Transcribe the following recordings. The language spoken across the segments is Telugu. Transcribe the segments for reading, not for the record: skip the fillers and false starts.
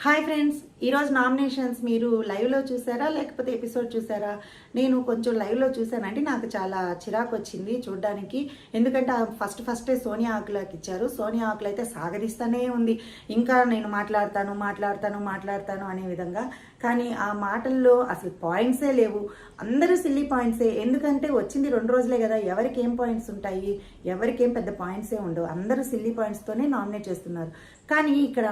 హాయ్ ఫ్రెండ్స్, ఈరోజు నామినేషన్స్ మీరు లైవ్లో చూసారా లేకపోతే ఎపిసోడ్ చూసారా? నేను కొంచెం లైవ్లో చూసానండి. నాకు చాలా చిరాకు వచ్చింది చూడడానికి. ఎందుకంటే ఫస్టే సోనియా ఆకులకి ఇచ్చారు. సోనియా ఆకులు అయితే సాగదీస్తూనే ఉంది, ఇంకా నేను మాట్లాడతాను అనే విధంగా. కానీ ఆ మాటల్లో అసలు పాయింట్సే లేవు. అందరూ సిల్లీ పాయింట్సే. ఎందుకంటే వచ్చింది 2 రోజులే కదా, ఎవరికి ఏం పాయింట్స్ ఉంటాయి? ఎవరికేం పెద్ద పాయింట్సే ఉండవు. అందరూ సిల్లీ పాయింట్స్తోనే నామినేట్ చేస్తున్నారు. కానీ ఇక్కడ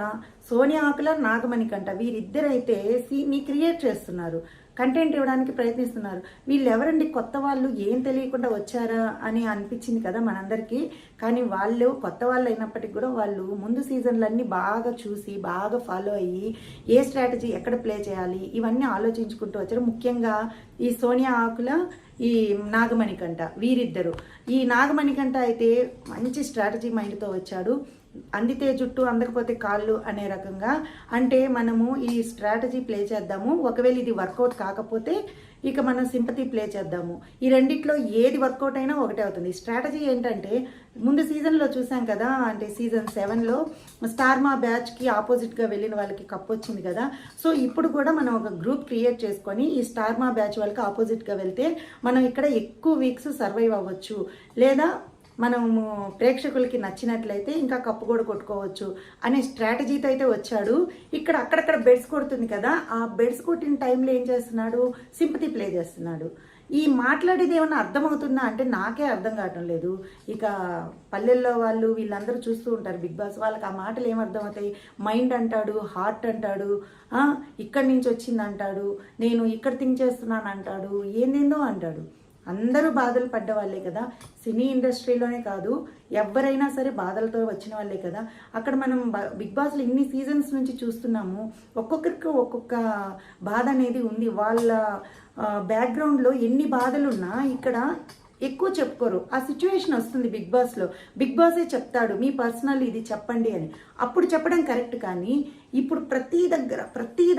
సోనియా ఆకుల, నాగమణికంట వీరిద్దరైతే సీన్ని క్రియేట్ చేస్తున్నారు, కంటెంట్ ఇవ్వడానికి ప్రయత్నిస్తున్నారు. వీళ్ళు ఎవరండి? కొత్త వాళ్ళు, ఏం తెలియకుండా వచ్చారా అని అనిపించింది కదా మనందరికీ. కానీ వాళ్ళు కొత్త వాళ్ళు అయినప్పటికీ కూడా వాళ్ళు ముందు సీజన్లన్నీ బాగా చూసి బాగా ఫాలో అయ్యి ఏ స్ట్రాటజీ ఎక్కడ ప్లే చేయాలి ఇవన్నీ ఆలోచించుకుంటూ వచ్చారు. ముఖ్యంగా ఈ సోనియా ఆకుల, ఈ నాగమణికంట వీరిద్దరు. ఈ నాగమణికంట అయితే మంచి స్ట్రాటజీ మైండ్తో వచ్చాడు. అందితే జుట్టు అందకపోతే కాళ్ళు అనే రకంగా. అంటే మనము ఈ స్ట్రాటజీ ప్లే చేద్దాము, ఒకవేళ ఇది వర్కౌట్ కాకపోతే ఇక మనం సింపతి ప్లే చేద్దాము. ఈ రెండిట్లో ఏది వర్కౌట్ అయినా ఒకటే అవుతుంది. స్ట్రాటజీ ఏంటంటే ముందు సీజన్లో చూసాం కదా, అంటే సీజన్ 7లో స్టార్మా బ్యాచ్కి ఆపోజిట్గా వెళ్ళిన వాళ్ళకి కప్ వచ్చింది కదా. సో ఇప్పుడు కూడా మనం ఒక గ్రూప్ క్రియేట్ చేసుకొని ఈ స్టార్మా బ్యాచ్ వాళ్ళకి ఆపోజిట్గా వెళ్తే మనం ఇక్కడ ఎక్కువ వీక్స్ సర్వైవ్ అవ్వచ్చు, లేదా మనము ప్రేక్షకులకి నచ్చినట్లయితే ఇంకా కప్పు కూడా కొట్టుకోవచ్చు అనే స్ట్రాటజీతో అయితే వచ్చాడు. ఇక్కడ అక్కడక్కడ బెడ్స్ కొడుతుంది కదా, ఆ బెడ్స్ కొట్టిన టైంలో ఏం చేస్తున్నాడు? సింపతి ప్లే చేస్తున్నాడు. ఈ మాట్లాడేది ఏమన్నా అర్థమవుతుందా అంటే నాకే అర్థం కావటం లేదు. ఇక పల్లెల్లో వాళ్ళు వీళ్ళందరూ చూస్తూ ఉంటారు బిగ్ బాస్, వాళ్ళకి ఆ మాటలు ఏమర్థమవుతాయి? మైండ్ అంటాడు, హార్ట్ అంటాడు, ఇక్కడి నుంచి వచ్చింది అంటాడు, నేను ఇక్కడ థింక్ చేస్తున్నాను అంటాడు, ఏందేందో అంటాడు. అందరూ బాధలు పడ్డ వాళ్ళే కదా, సినీ ఇండస్ట్రీలోనే కాదు, ఎవరైనా సరే బాధలతో వచ్చిన వాళ్ళే కదా. అక్కడ మనం బిగ్ బాస్లో ఇన్ని సీజన్స్ నుంచి చూస్తున్నాము, ఒక్కొక్కరికి ఒక్కొక్క బాధ అనేది ఉంది. వాళ్ళ బ్యాక్గ్రౌండ్లో ఎన్ని బాధలున్నా ఇక్కడ ఎక్కువ చెప్పుకోరు. ఆ సిచ్యువేషన్ వస్తుంది బిగ్ బాస్లో, బిగ్ బాసే చెప్తాడు మీ పర్సనల్ ఇది చెప్పండి అని. అప్పుడు చెప్పడం కరెక్ట్. కానీ ఇప్పుడు ప్రతి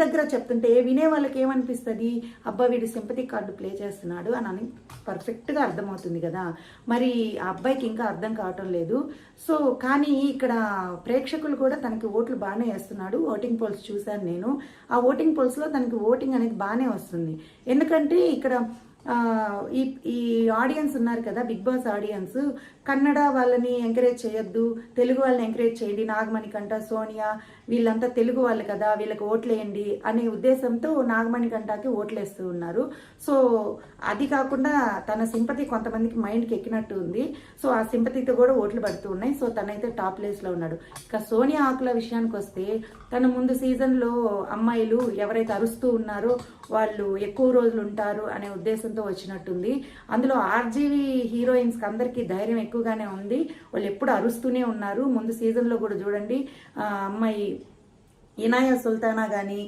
దగ్గర చెప్తుంటే వినే వాళ్ళకి ఏమనిపిస్తుంది? అబ్బా వీడు సింపతి కార్డు ప్లే చేస్తున్నాడు అని పర్ఫెక్ట్గా అర్థమవుతుంది కదా. మరి ఆ అబ్బాయికి ఇంకా అర్థం కావటం లేదు. సో కానీ ఇక్కడ ప్రేక్షకులు కూడా తనకి ఓట్లు బాగానే వేస్తున్నాడు. ఓటింగ్ పోల్స్ చూశాను నేను. ఆ ఓటింగ్ పోల్స్లో తనకి ఓటింగ్ అనేది బాగానే వస్తుంది. ఎందుకంటే ఇక్కడ ఈ ఆడియన్స్ ఉన్నారు కదా, బిగ్ బాస్ ఆడియన్స్, కన్నడ వాళ్ళని ఎంకరేజ్ చేయొద్దు, తెలుగు వాళ్ళని ఎంకరేజ్ చేయండి, నాగమణికంట, సోనియా వీళ్ళంతా తెలుగు వాళ్ళు కదా, వీళ్ళకి ఓట్లేయండి అనే ఉద్దేశంతో నాగమణికంటకి ఓట్లేస్తూ ఉన్నారు. సో అది కాకుండా తన సింపతి కొంతమందికి మైండ్కి ఎక్కినట్టు ఉంది. సో ఆ సింపతితో కూడా ఓట్లు పడుతూ ఉన్నాయి. సో తనైతే టాప్ ప్లేస్లో ఉన్నాడు. ఇక సోనియా ఆకుల విషయానికి వస్తే, తన ముందు సీజన్లో అమ్మాయిలు ఎవరైతే అరుస్తూ ఉన్నారో వాళ్ళు ఎక్కువ రోజులు ఉంటారు అనే ఉద్దేశంతో వచ్చినట్టుంది. అందులో ఆర్జీవి హీరోయిన్స్కి అందరికీ ధైర్యం ఎక్కువగానే ఉంది. వాళ్ళు ఎప్పుడు అరుస్తూనే ఉన్నారు. ముందు సీజన్లో కూడా చూడండి, అమ్మాయి ఇనాయా సుల్తానా కానీ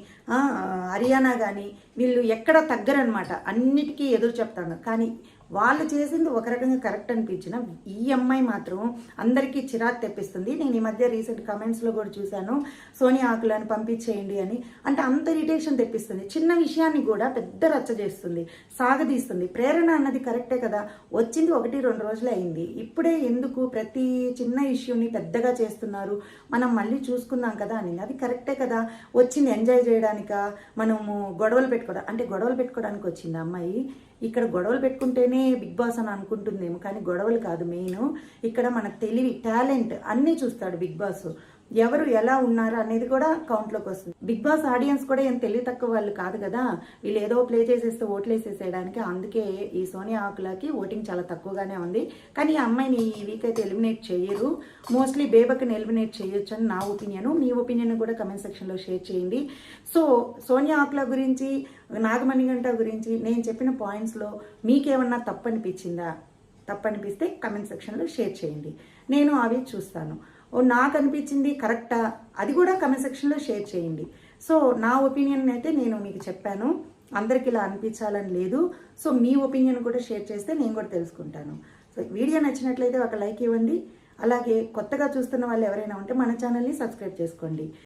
హరియానా కానీ వీళ్ళు ఎక్కడ తగ్గరనమాట, అన్నిటికీ ఎదురు చెప్తాను. కానీ వాళ్ళు చేసింది ఒక రకంగా కరెక్ట్ అనిపించిన, ఈ అమ్మాయి మాత్రం అందరికీ చిరాకు తెప్పిస్తుంది. నేను ఈ మధ్య రీసెంట్ కమెంట్స్లో కూడా చూశాను, సోనియా ఆకులను పంపించేయండి అని. అంటే అంత ఇరిటేషన్ తెప్పిస్తుంది. చిన్న విషయాన్ని కూడా పెద్ద రచ్చ చేస్తుంది, సాగదీస్తుంది. ప్రేరణ అన్నది కరెక్టే కదా, వచ్చింది 1-2 రోజులే అయింది. ఇప్పుడే ఎందుకు ప్రతి చిన్న ఇష్యూని పెద్దగా చేస్తున్నారు? మనం మళ్ళీ చూసుకుందాం కదా అని. అది కరెక్టే కదా, వచ్చింది ఎంజాయ్ చేయడానికా, మనము గొడవలు పెట్టుకోవడానికి వచ్చింది అమ్మాయి. ఇక్కడ గొడవలు పెట్టుకుంటేనే బిగ్ బాస్ అని అనుకుంటుందేమో, కానీ గొడవలు కాదు మెయిన్. ఇక్కడ మన తెలివి, టాలెంట్ అన్నీ చూస్తాడు బిగ్ బాస్. ఎవరు ఎలా ఉన్నారు అనేది కూడా కౌంట్లోకి వస్తుంది. బిగ్ బాస్ ఆడియన్స్ కూడా ఏం తెలివి తక్కువ వాళ్ళు కాదు కదా, వీళ్ళు ఏదో ప్లే చేసేస్తే ఓట్లేసేసేయడానికి. అందుకే ఈ సోనియా ఆకులకి ఓటింగ్ చాలా తక్కువగానే ఉంది. కానీ ఈ అమ్మాయిని ఈ వీక్ అయితే ఎలిమినేట్ చేయరు. మోస్ట్లీ బేబక్ని ఎలిమినేట్ చేయొచ్చు అని నా ఒపీనియన్. మీ ఒపీనియన్ కూడా కమెంట్ సెక్షన్లో షేర్ చేయండి. సో సోనియా ఆకుల గురించి, నాగమణికంట గురించి నేను చెప్పిన పాయింట్స్లో మీకేమన్నా తప్పనిపిస్తే కమెంట్ సెక్షన్లో షేర్ చేయండి. నేను అవి చూస్తాను. నాకు అనిపించింది కరెక్టా అది కూడా కమెంట్ సెక్షన్లో షేర్ చేయండి. సో నా ఒపీనియన్ అయితే నేను మీకు చెప్పాను, అందరికి ఇలా అనిపించాలని లేదు. సో మీ ఒపీనియన్ కూడా షేర్ చేస్తే నేను కూడా తెలుసుకుంటాను. సో వీడియో నచ్చినట్లయితే ఒక లైక్ ఇవ్వండి. అలాగే కొత్తగా చూస్తున్న వాళ్ళు ఎవరైనా ఉంటే మన ఛానల్ని సబ్స్క్రైబ్ చేసుకోండి.